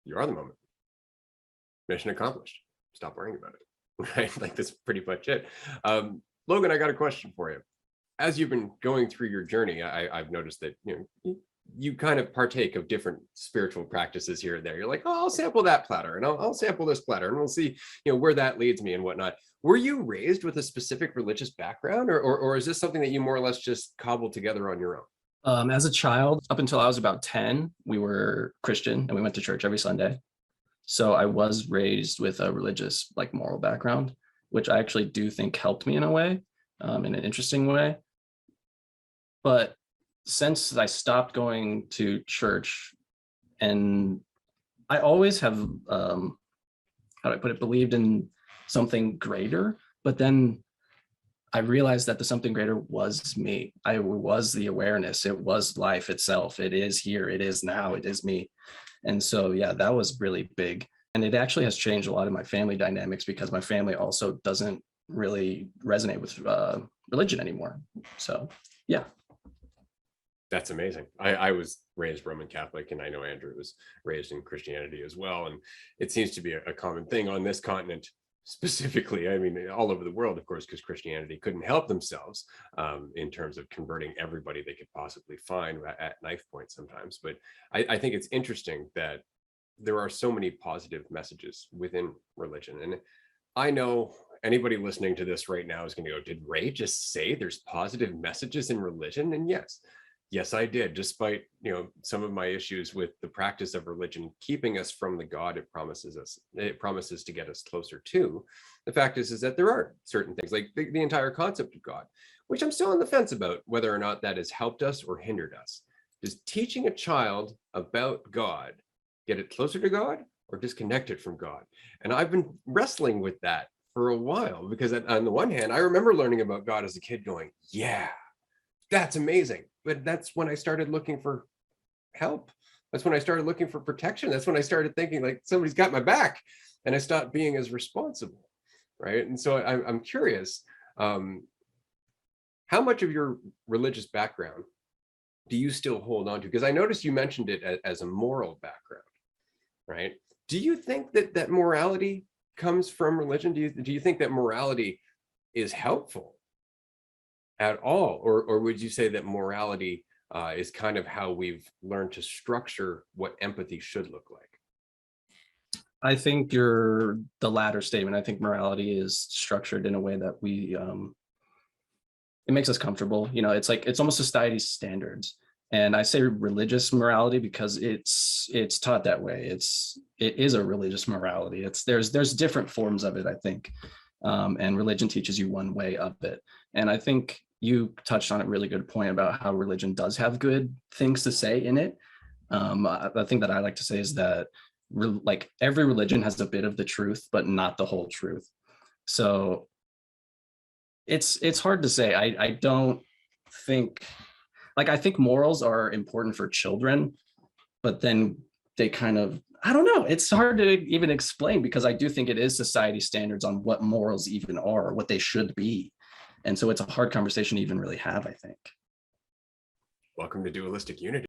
you are the moment. Mission accomplished. Stop worrying about it. Right? Like that's pretty much it. Logan, I got a question for you. As you've been going through your journey, I've noticed that you kind of partake of different spiritual practices here and there. You're like, oh, I'll sample that platter, and I'll sample this platter, and we'll see, where that leads me and whatnot. Were you raised with a specific religious background, or is this something that you more or less just cobbled together on your own? As a child, up until I was about 10, we were Christian and we went to church every Sunday. So I was raised with a religious, like, moral background, which I actually do think helped me in a way, in an interesting way. But since I stopped going to church, and I always have, how do I put it, believed in something greater, but then I realized that the something greater was me. I was the awareness. It was life itself. It is here. It is now. It is me. And so, yeah, that was really big. And it actually has changed a lot of my family dynamics because my family also doesn't really resonate with religion anymore. So, yeah. That's amazing. I was raised Roman Catholic, and I know Andrew was raised in Christianity as well. And it seems to be a common thing on this continent specifically. I mean, all over the world, of course, because Christianity couldn't help themselves in terms of converting everybody they could possibly find at knife point sometimes. But I think it's interesting that there are so many positive messages within religion. And I know anybody listening to this right now is going to go, did Ray just say there's positive messages in religion? And yes, I did, despite, some of my issues with the practice of religion keeping us from the God it promises to get us closer to. The fact is that there are certain things, like the entire concept of God, which I'm still on the fence about whether or not that has helped us or hindered us. Does teaching a child about God get it closer to God or disconnect it from God? And I've been wrestling with that for a while, because on the one hand, I remember learning about God as a kid going, yeah, that's amazing. But that's when I started looking for help. That's when I started looking for protection. That's when I started thinking like somebody's got my back, and I stopped being as responsible. Right. And so I'm curious, how much of your religious background do you still hold on to? Because I noticed you mentioned it as a moral background, right? Do you think that morality comes from religion? Do you think that morality is helpful at all, or would you say that morality is kind of how we've learned to structure what empathy should look like? I think you're the latter statement. I think morality is structured in a way that it makes us comfortable. It's like, it's almost society's standards. And I say religious morality because it's taught that way. It is a religious morality. There's different forms of it, I think. And religion teaches you one way of it. And I think you touched on a really good point about how religion does have good things to say in it. The thing that I like to say is that like every religion has a bit of the truth, but not the whole truth. So it's hard to say. I don't think, like, I think morals are important for children, but then they kind of, I don't know, it's hard to even explain, because I do think it is society standards on what morals even are, what they should be. And so it's a hard conversation to even really have, I think. Welcome to Dualistic Unity.